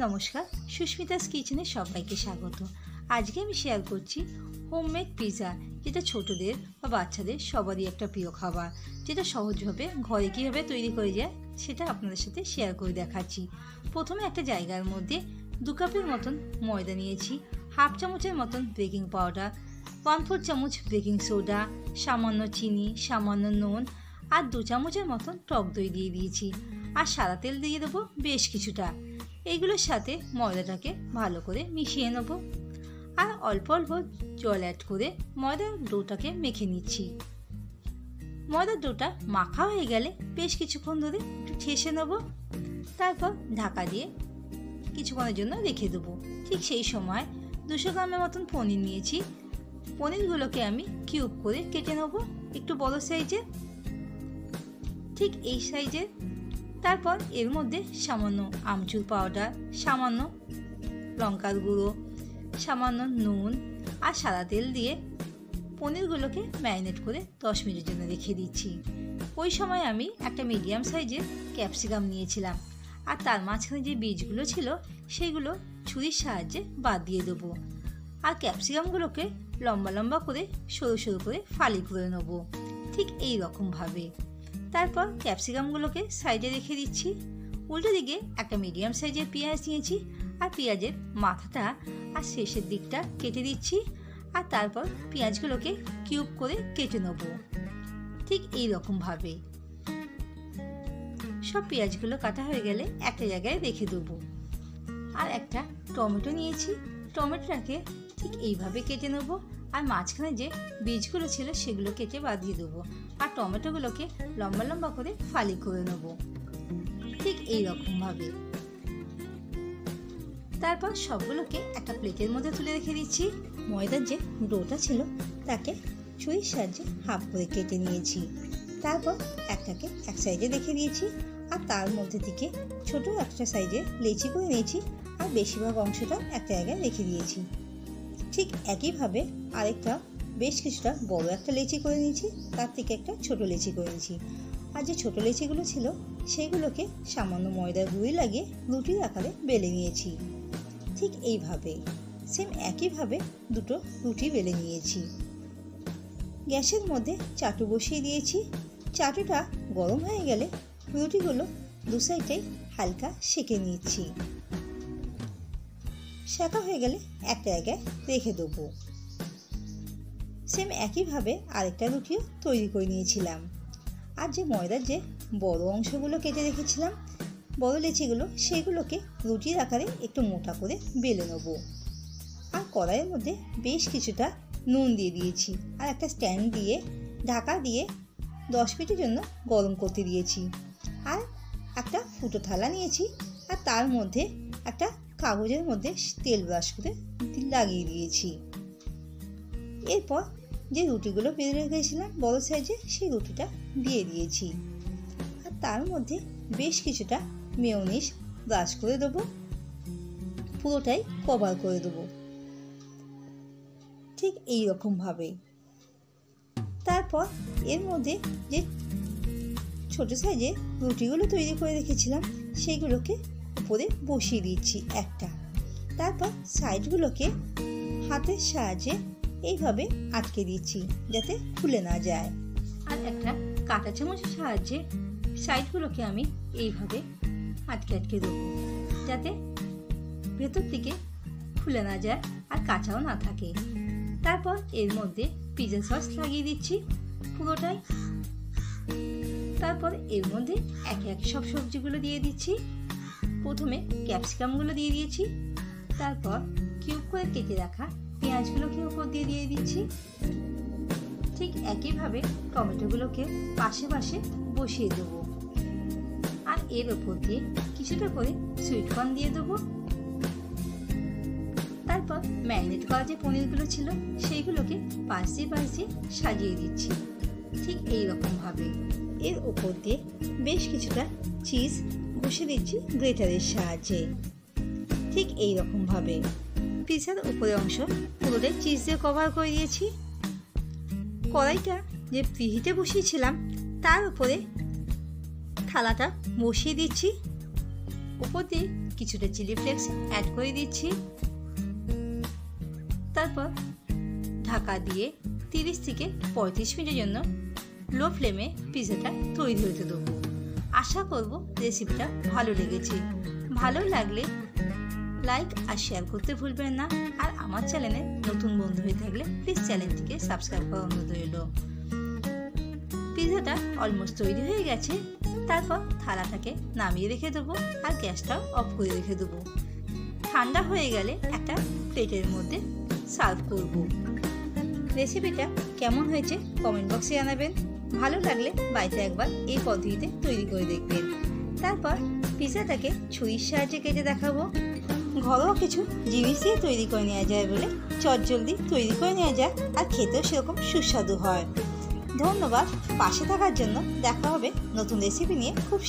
নমস্কার, সুস্মিতাস কিচেনে সবাইকে স্বাগত। আজকে আমি শেয়ার করছি হোমমেড পিৎজা, যেটা ছোটদের বা বাচ্চাদের সবারই একটা প্রিয় খাবার, যেটা সহজভাবে ঘরে কীভাবে তৈরি করে যায় সেটা আপনাদের সাথে শেয়ার করে দেখাচ্ছি। প্রথমে একটা জায়গার মধ্যে 2 কাপের মতন ময়দা নিয়েছি, হাফ চামচের মতন বেকিং পাউডার, 1/4 চামচ বেকিং সোডা, সামান্য চিনি, সামান্য নুন আর 2 চামচের মতন টক দই দিয়ে দিয়েছি। আর সাদা তেল দিয়ে দেবো বেশ কিছুটা। এইগুলোর সাথে ময়দাটাকে ভালো করে মিশিয়ে নেব আর অল্প অল্প জল অ্যাড করে ময়দার ডোটাকে মেখে নিচ্ছি। ময়দার ডোটা মাখা হয়ে গেলে বেশ কিছুক্ষণ ধরে একটু ঠেসে নেব, তারপর ঢাকা দিয়ে কিছুক্ষণের জন্য রেখে দেবো। ঠিক সেই সময় 200 গ্রামের মতন পনির নিয়েছি। পনিরগুলোকে আমি কিউব করে কেটে নেব, একটু বড় সাইজের, ঠিক এই সাইজের। তারপর এর মধ্যে সামান্য আমচুর পাউডার, সামান্য লঙ্কার গুঁড়ো, সামান্য নুন আর সাদা তেল দিয়ে পনিরগুলোকে ম্যারিনেট করে 10 মিনিটের জন্য রেখে দিচ্ছি। ওই সময় আমি একটা মিডিয়াম সাইজের ক্যাপসিকাম নিয়েছিলাম, আর তার মাঝখানে যে বীজগুলো ছিল সেগুলো ছুরির সাহায্যে বাদ দিয়ে দেবো। আর ক্যাপসিকামগুলোকে লম্বা লম্বা করে সরু সরু করে ফালি করে নেবো, ঠিক এই রকমভাবে। তারপর ক্যাপসিকামগুলোকে সাইডে রেখে দিচ্ছি। উল্টো দিকে একটা মিডিয়াম সাইজের পেঁয়াজ নিয়েছি, আর পেঁয়াজের মাথাটা আর শেষের দিকটা কেটে দিচ্ছি। আর তারপর পেঁয়াজগুলোকে কিউব করে কেটে নেব, ঠিক এই রকমভাবে। সব পেঁয়াজগুলো কাটা হয়ে গেলে একটা জায়গায় রেখে দেবো। আর একটা টমেটো নিয়েছি, টমেটোটাকে ঠিক এইভাবে কেটে নেবো, আর মাঝখানে যে বীজগুলো ছিল সেগুলো কেটে বাদ দিয়ে দেবো। আর টমেটোগুলোকে লম্বা লম্বা করে ফালি করে নেব, ঠিক এই রকমভাবে। তারপর সবগুলোকে একটা প্লেটের মধ্যে তুলে রেখে দিচ্ছি। ময়দার যে ডোটা ছিল তাকে ছুরির সাহায্যে হাফ করে কেটে নিয়েছি। তারপর একটাকে এক সাইডে রেখে দিয়েছি, আর তার মধ্যে থেকে ছোট একটা সাইজে লেচি করে নিয়েছি, আর বেশিরভাগ অংশটা একটা জায়গায় রেখে দিয়েছি। ঠিক একইভাবে আরেকটা বেশ কিছুটা বড় একটা লেচি করে নিয়েছি, তার থেকে একটা ছোট লেচি করে নিয়েছি। আর যে ছোট লেচিগুলো ছিল সেইগুলোকে সামান্য ময়দার গুঁড়ি লাগিয়ে রুটির আকারে বেলে নিয়েছি। ঠিক এইভাবে সেম একইভাবে দুটো রুটি বেলে নিয়েছি। গ্যাসের মধ্যে চাটু বসিয়ে দিয়েছি। চাটুটা গরম হয়ে গেলে রুটিগুলো দু সাইডেই হালকা সেঁকে নিচ্ছি। সেঁকা হয়ে গেলে একটা জায়গায় রেখে দেবো। সেম একইভাবে আরেকটা রুটিও তৈরি করে নিয়েছিলাম। আর যে ময়দার যে বড় অংশগুলো কেটে রেখেছিলাম, বড় লেচিগুলো, সেগুলোকে রুটির আকারে একটু মোটা করে বেলে নেব। আর কড়াইয়ের মধ্যে বেশ কিছুটা নুন দিয়ে দিয়েছি, আর একটা স্ট্যান্ড দিয়ে ঢাকা দিয়ে 10 মিনিটের জন্য গরম করতে দিয়েছি। আর একটা ফুটো থালা নিয়েছি, আর তার মধ্যে একটা কাগজের মধ্যে তেল ব্রাশ করে লাগিয়ে দিয়েছি। এরপর যে রুটিগুলো বেলে রেখেছিলাম বড় সাইজে, সেই রুটিটা দিয়ে দিয়েছি। আর তার মধ্যে বেশ কিছুটা মেয়োনিজ ব্রাশ করে দেবো, পুরোটাই কভার করে দেবো, ঠিক এই রকমভাবে। তারপর এর মধ্যে যে ছোট সাইজে রুটিগুলো তৈরি করে রেখেছিলাম সেইগুলোকে উপরে বসিয়ে দিচ্ছি একটা। তারপর সাইডগুলোকে হাতের সাহায্যে এইভাবে আটকে দিচ্ছি যাতে খুলে না যায়। আর একটা কাঁটা চামচের সাহায্যে সাইডগুলোকে আমি এইভাবে আটকে আটকে দেবো, যাতে ভেতর থেকে খুলে না যায় আর কাঁচাও না থাকে। তারপর এর মধ্যে পিৎজা সস লাগিয়ে দিচ্ছি পুরোটাই। তারপর এর মধ্যে একে একে সব সবজিগুলো দিয়ে দিচ্ছি। প্রথমে ক্যাপসিকামগুলো দিয়ে দিয়েছি, তারপর কিউব করে কেটে রাখা পেঁয়াজগুলোকে উপর দিয়ে দিয়ে দিচ্ছি। ঠিক একইভাবে টমেটোগুলোকে পাশে পাশে বসিয়ে দেবো, আর এর ওপর দিয়ে কিছুটা করে সুইট কর্ন দিয়ে দেবো। তারপর ম্যারিনেট করা যে পনিরগুলো ছিল সেইগুলোকে পাশ দিয়ে সাজিয়ে দিচ্ছি, ঠিক এই রকমভাবে। এর ওপর দিয়ে বেশ কিছুটা চিজ ঘষে দিচ্ছি গ্রেটারের সাহায্যে, ঠিক এই রকমভাবে। পিৎজার উপরের অংশ পুরোটাই চিজ দিয়ে কভার করে দিয়েছি। কড়াইটা যে প্রিহিটে বসিয়েছিলাম তার উপরে থালাটা বসিয়ে দিচ্ছি। উপর দিয়ে কিছুটা চিলি ফ্লেক্স অ্যাড করে দিচ্ছি। তারপর ঢাকা দিয়ে 30 থেকে 35 মিনিটের জন্য লো ফ্লেমে পিৎজাটা তৈরি হতে দেবো। আশা করব রেসিপিটা ভালো লেগেছে। ভালো লাগলে লাইক আর শেয়ার করতে ভুলবেন না। আর আমার চ্যানেলে নতুন বন্ধু হয়ে থাকলে প্লিজ চ্যানেলটিকে সাবস্ক্রাইব করার অনুরোধ রইল। পিৎজাটা অলমোস্ট তৈরি হয়ে গেছে। তারপর থালাটাকে নামিয়ে রেখে দেবো আর গ্যাসটা অফ করে রেখে দেবো। ঠান্ডা হয়ে গেলে একটা প্লেটের মধ্যে সার্ভ করব। রেসিপিটা কেমন হয়েছে কমেন্ট বক্সে জানাবেন। ভালো লাগলে বাড়িতে একবার এই পদ্ধতিতে তৈরি করে দেখবেন। তারপর পিৎজাটাকে ছুরির সাহায্যে কেটে দেখাবো। ঘরোয়া কিছু জিনিস দিয়ে তৈরি করে নেওয়া যায় বলে চটজলদি তৈরি করে নেওয়া যায় আর খেতেও সেরকম সুস্বাদু হয়। ধন্যবাদ পাশে থাকার জন্য। দেখা হবে নতুন রেসিপি নিয়ে খুব